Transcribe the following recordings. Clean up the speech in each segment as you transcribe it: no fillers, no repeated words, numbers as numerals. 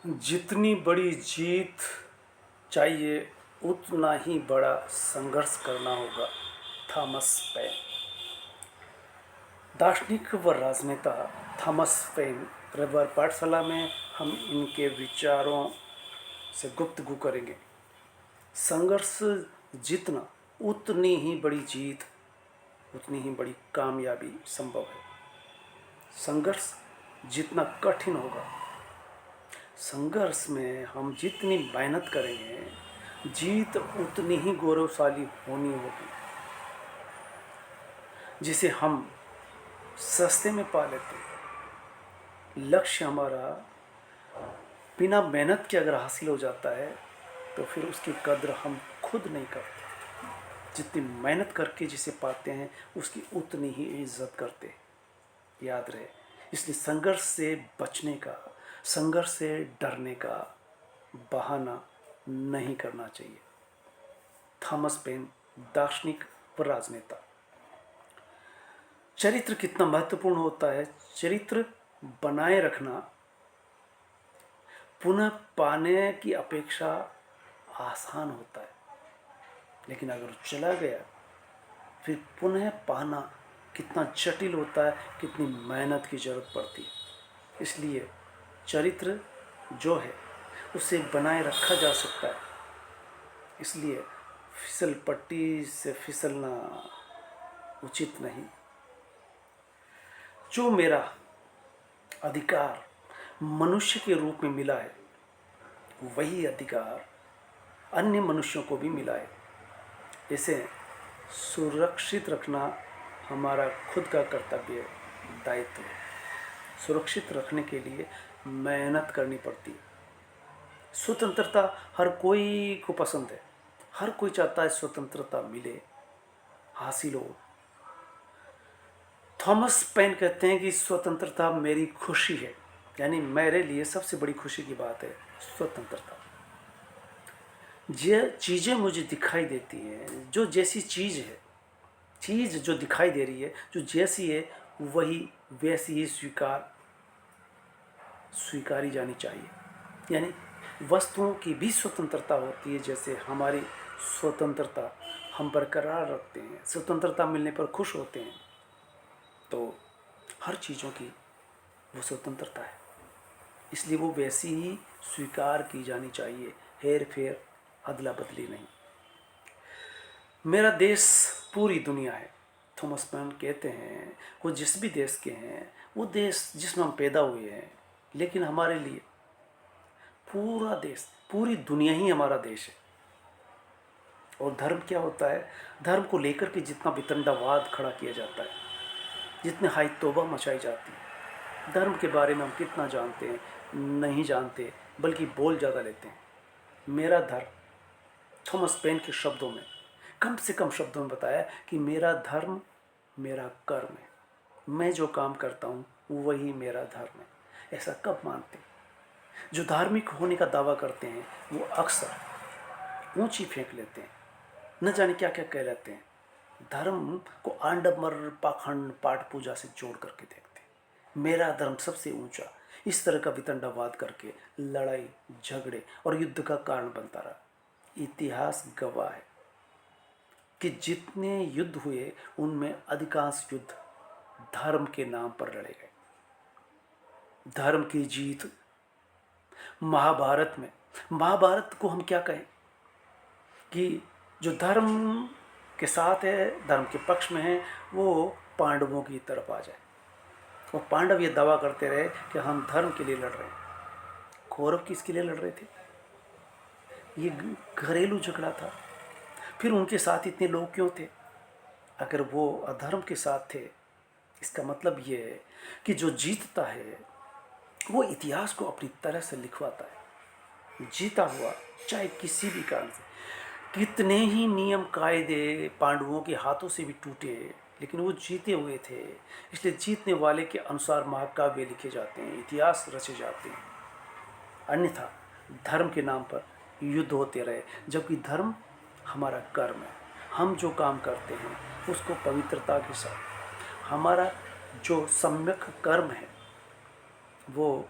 जितनी बड़ी जीत चाहिए उतना ही बड़ा संघर्ष करना होगा। Thomas pen. दार्शनिक व राजनेता थॉमस पेन रविवार पाठशाला में हम इनके विचारों से गुफ्तगू करेंगे। संघर्ष जीतना उतनी ही बड़ी जीत, उतनी ही बड़ी कामयाबी संभव है। संघर्ष जितना कठिन होगा, संघर्ष में हम जितनी मेहनत करेंगे, जीत उतनी ही गौरवशाली होनी होगी। जिसे हम सस्ते में पा लेते हैं। लक्ष्य हमारा बिना मेहनत के अगर हासिल हो जाता है तो फिर उसकी कद्र हम खुद नहीं करते। जितनी मेहनत करके जिसे पाते हैं उसकी उतनी ही इज्जत करते हैं। याद रहे, इसलिए संघर्ष से बचने का, संघर्ष से डरने का बहाना नहीं करना चाहिए। थॉमस पेन, दार्शनिक व राजनेता। चरित्र कितना महत्वपूर्ण होता है। चरित्र बनाए रखना पुनः पाने की अपेक्षा आसान होता है, लेकिन अगर चला गया फिर पुनः पाना कितना जटिल होता है, कितनी मेहनत की जरूरत पड़ती है। इसलिए चरित्र जो है उसे बनाए रखा जा सकता है। इसलिए फिसल पट्टी से फिसलना उचित नहीं। जो मेरा अधिकार मनुष्य के रूप में मिला है, वही अधिकार अन्य मनुष्यों को भी मिला है। इसे सुरक्षित रखना हमारा खुद का कर्तव्य, दायित्व है। सुरक्षित रखने के लिए मेहनत करनी पड़ती है। स्वतंत्रता हर कोई को पसंद है। हर कोई चाहता है स्वतंत्रता मिले, हासिल हो। थॉमस पेन कहते हैं कि स्वतंत्रता मेरी खुशी है, यानी मेरे लिए सबसे बड़ी खुशी की बात है स्वतंत्रता। ये चीज़ें मुझे दिखाई देती हैं, जो जैसी चीज़ है, चीज़ जो दिखाई दे रही है, जो जैसी है वही वैसी ही स्वीकारी जानी चाहिए। यानी वस्तुओं की भी स्वतंत्रता होती है, जैसे हमारी स्वतंत्रता हम बरकरार रखते हैं, स्वतंत्रता मिलने पर खुश होते हैं, तो हर चीज़ों की वो स्वतंत्रता है। इसलिए वो वैसी ही स्वीकार की जानी चाहिए, हेर फेर, अदला बदली नहीं। मेरा देश पूरी दुनिया है। थॉमस मैन कहते हैं वो जिस भी देश के हैं, वो देश जिसमें हम पैदा हुए हैं, लेकिन हमारे लिए पूरा देश, पूरी दुनिया ही हमारा देश है। और धर्म क्या होता है? धर्म को लेकर के जितना वितंडावाद खड़ा किया जाता है, जितने हाई तौबा मचाई जाती है, धर्म के बारे में हम कितना जानते हैं? नहीं जानते, बल्कि बोल ज़्यादा लेते हैं। मेरा धर्म, थॉमस पेन के शब्दों में, कम से कम शब्दों में बताया कि मेरा धर्म मेरा कर्म है। मैं जो काम करता हूँ वही मेरा धर्म है। ऐसा कब मानते हैं? जो धार्मिक होने का दावा करते हैं वो अक्सर ऊंची फेंक लेते हैं, न जाने क्या क्या कह लेते हैं। धर्म को आंडमर, पाखंड, पाठ पूजा से जोड़ करके देखते हैं। मेरा धर्म सबसे ऊंचा, इस तरह का वितंडावाद करके लड़ाई, झगड़े और युद्ध का कारण बनता रहा। इतिहास गवाह है कि जितने युद्ध हुए उनमें अधिकांश युद्ध धर्म के नाम पर लड़े गए। धर्म की जीत महाभारत में, महाभारत को हम क्या कहें कि जो धर्म के साथ है, धर्म के पक्ष में है, वो पांडवों की तरफ आ जाए। और पांडव ये दावा करते रहे कि हम धर्म के लिए लड़ रहे हैं। कौरव किसके लिए लड़ रहे थे? ये घरेलू झगड़ा था। फिर उनके साथ इतने लोग क्यों थे? अगर वो अधर्म के साथ थे, इसका मतलब ये है कि जो जीतता है वो इतिहास को अपनी तरह से लिखवाता है। जीता हुआ, चाहे किसी भी कारण से, कितने ही नियम कायदे पांडवों के हाथों से भी टूटे, लेकिन वो जीते हुए थे। इसलिए जीतने वाले के अनुसार महाकाव्य लिखे जाते हैं, इतिहास रचे जाते हैं। अन्यथा धर्म के नाम पर युद्ध होते रहे, जबकि धर्म हमारा कर्म है। हम जो काम करते हैं उसको पवित्रता के साथ, हमारा जो सम्यक कर्म है वो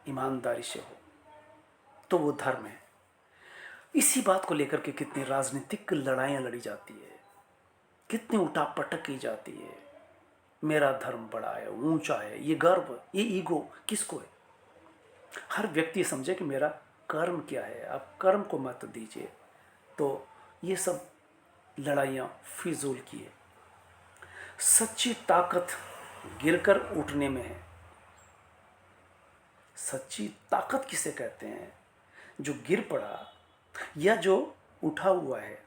ईमानदारी से हो, तो वो धर्म है। इसी बात को लेकर के कितनी राजनीतिक लड़ाइयाँ लड़ी जाती है, कितनी उठापटक की जाती है। मेरा धर्म बड़ा है, ऊंचा है, ये गर्व, ये ईगो किसको है? हर व्यक्ति समझे कि मेरा कर्म क्या है, आप कर्म को मत दीजिए। तो ये सब लड़ाइयाँ फिजूल की है। सच्ची ताकत गिरकर उठने में है। सच्ची ताकत किसे कहते हैं? जो गिर पड़ा या जो उठा हुआ है,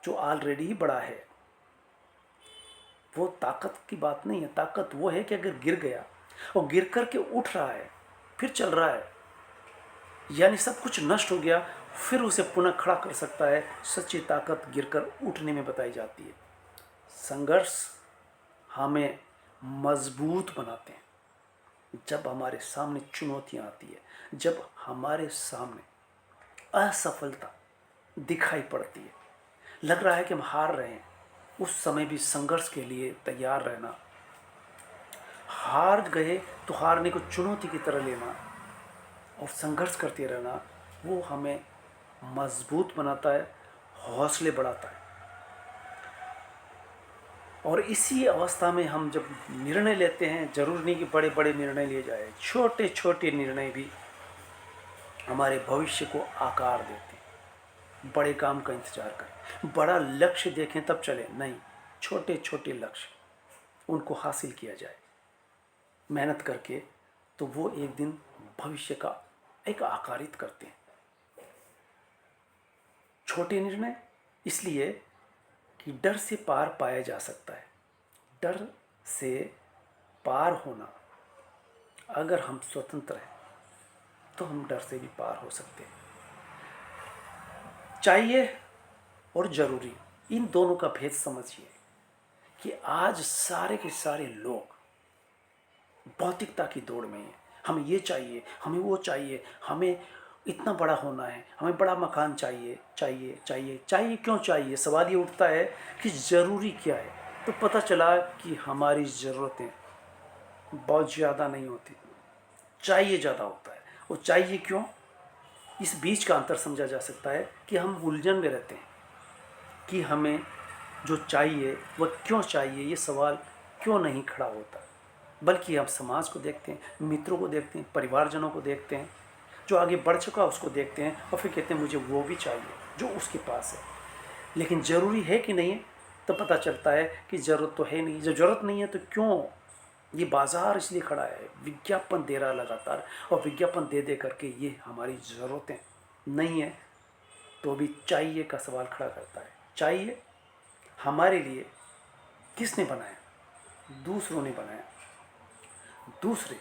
जो ऑलरेडी ही बड़ा है, वो ताकत की बात नहीं है। ताकत वो है कि अगर गिर गया और गिर कर के उठ रहा है, फिर चल रहा है, यानी सब कुछ नष्ट हो गया, फिर उसे पुनः खड़ा कर सकता है। सच्ची ताकत गिरकर उठने में बताई जाती है। संघर्ष हमें मजबूत बनाते हैं। जब हमारे सामने चुनौतियां आती है, जब हमारे सामने असफलता दिखाई पड़ती है, लग रहा है कि हम हार रहे हैं, उस समय भी संघर्ष के लिए तैयार रहना। हार गए तो हारने को चुनौती की तरह लेना और संघर्ष करते रहना, वो हमें मजबूत बनाता है, हौसले बढ़ाता है। और इसी अवस्था में हम जब निर्णय लेते हैं, जरूर नहीं कि बड़े बड़े निर्णय लिए जाए, छोटे छोटे निर्णय भी हमारे भविष्य को आकार देते हैं। बड़े काम का इंतजार करें, बड़ा लक्ष्य देखें तब चले, नहीं, छोटे छोटे लक्ष्य उनको हासिल किया जाए मेहनत करके, तो वो एक दिन भविष्य का एक आकारित करते हैं। छोटे निर्णय इसलिए कि डर से पार पाया जा सकता है। डर से पार होना, अगर हम स्वतंत्र हैं तो हम डर से भी पार हो सकते हैं। चाहिए और जरूरी, इन दोनों का भेद समझिए कि आज सारे के सारे लोग भौतिकता की दौड़ में हैं। हमें ये चाहिए, हमें वो चाहिए, हमें इतना बड़ा होना है, हमें बड़ा मकान चाहिए, चाहिए चाहिए चाहिए। क्यों चाहिए? सवाल ये उठता है कि ज़रूरी क्या है। तो पता चला कि हमारी ज़रूरतें बहुत ज़्यादा नहीं होती, चाहिए ज़्यादा होता है। वो चाहिए क्यों? इस बीच का अंतर समझा जा सकता है कि हम उलझन में रहते हैं कि हमें जो चाहिए वह क्यों चाहिए, ये सवाल क्यों नहीं खड़ा होता। बल्कि हम समाज को देखते हैं, मित्रों को देखते हैं, परिवारजनों को देखते हैं, जो आगे बढ़ चुका है उसको देखते हैं और फिर कहते हैं मुझे वो भी चाहिए जो उसके पास है। लेकिन ज़रूरी है कि नहीं है, तो पता चलता है कि ज़रूरत तो है नहीं। जब ज़रूरत नहीं है तो क्यों ये बाज़ार इसलिए खड़ा है, विज्ञापन दे रहा लगातार, और विज्ञापन दे दे करके ये हमारी ज़रूरतें नहीं है तो भी चाहिए का सवाल खड़ा करता है। चाहिए हमारे लिए किसने बनाया? दूसरों ने बनाया। दूसरे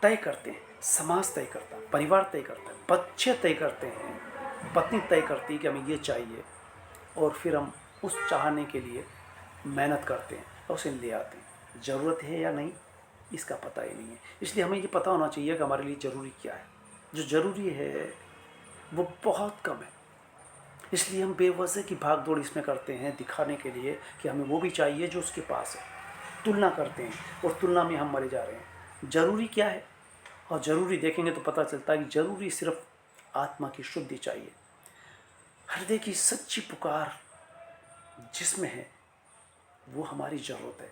तय करते हैं, समाज तय करता है, परिवार तय करता है, बच्चे तय करते हैं, पत्नी तय करती है कि हमें ये चाहिए, और फिर हम उस चाहने के लिए मेहनत करते हैं और उसे ले आते हैं। ज़रूरत है या नहीं इसका पता ही नहीं है। इसलिए हमें ये पता होना चाहिए कि हमारे लिए ज़रूरी क्या है। जो ज़रूरी है वो बहुत कम है, इसलिए हम बेवजह की भाग दौड़ इसमें करते हैं दिखाने के लिए कि हमें वो भी चाहिए जो उसके पास है। तुलना करते हैं और तुलना में हम मरे जा रहे हैं। ज़रूरी क्या है? और ज़रूरी देखेंगे तो पता चलता है कि ज़रूरी सिर्फ आत्मा की शुद्धि चाहिए, हृदय की सच्ची पुकार जिसमें है वो हमारी ज़रूरत है।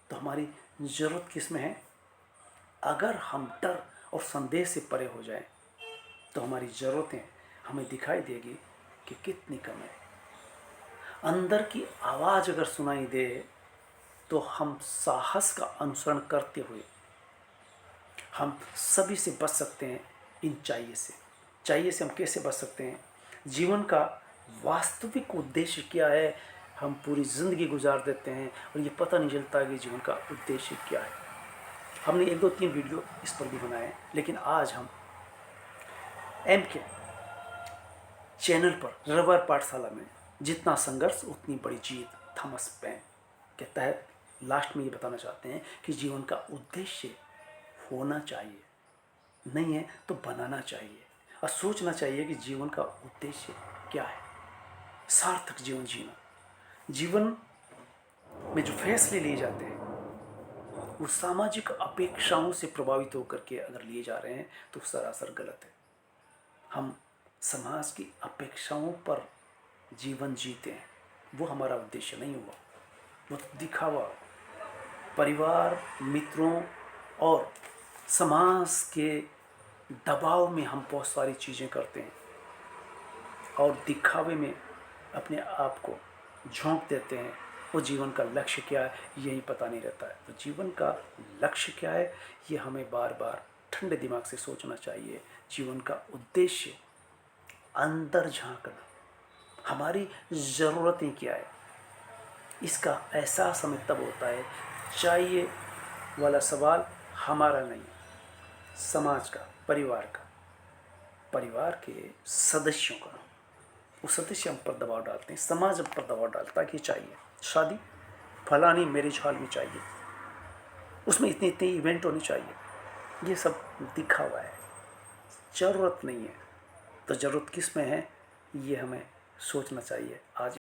तो हमारी ज़रूरत किस में है? अगर हम डर और संदेह से परे हो जाएं तो हमारी ज़रूरतें हमें दिखाई देगी कि कितनी कम है। अंदर की आवाज़ अगर सुनाई दे तो हम साहस का अनुसरण करते हुए हम सभी से बच सकते हैं। इन चाहिए से, चाहिए से हम कैसे बच सकते हैं? जीवन का वास्तविक उद्देश्य क्या है? हम पूरी ज़िंदगी गुजार देते हैं और ये पता नहीं चलता कि जीवन का उद्देश्य क्या है। हमने 1-2-3 वीडियो इस पर भी बनाए, लेकिन आज हम MK चैनल पर रविवार पाठशाला में जितना संघर्ष उतनी बड़ी जीत थॉमस पेन के तहत लास्ट में ये बताना चाहते हैं कि जीवन का उद्देश्य होना चाहिए, नहीं है तो बनाना चाहिए और सोचना चाहिए कि जीवन का उद्देश्य क्या है। सार्थक जीवन जीना, जीवन में जो फैसले लिए जाते हैं वो सामाजिक अपेक्षाओं से प्रभावित होकर के अगर लिए जा रहे हैं तो सरासर गलत है। हम समाज की अपेक्षाओं पर जीवन जीते हैं, वो हमारा उद्देश्य नहीं हुआ, वो दिखावा, परिवार, मित्रों और समाज के दबाव में हम बहुत सारी चीज़ें करते हैं और दिखावे में अपने आप को झोंक देते हैं। वो जीवन का लक्ष्य क्या है यही पता नहीं रहता है। तो जीवन का लक्ष्य क्या है ये हमें बार बार ठंडे दिमाग से सोचना चाहिए। जीवन का उद्देश्य अंदर झांकना, हमारी ज़रूरतें क्या है इसका एहसास हमें तब होता है। चाहिए वाला सवाल हमारा नहीं, समाज का, परिवार के सदस्यों का। वो सदस्य हम पर दबाव डालते हैं, समाज हम पर दबाव डालता है कि चाहिए शादी फलानी मैरिज हॉल में चाहिए, उसमें इतने इतने इवेंट होने चाहिए। ये सब दिखावा है, ज़रूरत नहीं है। तो ज़रूरत किस में है ये हमें सोचना चाहिए। आज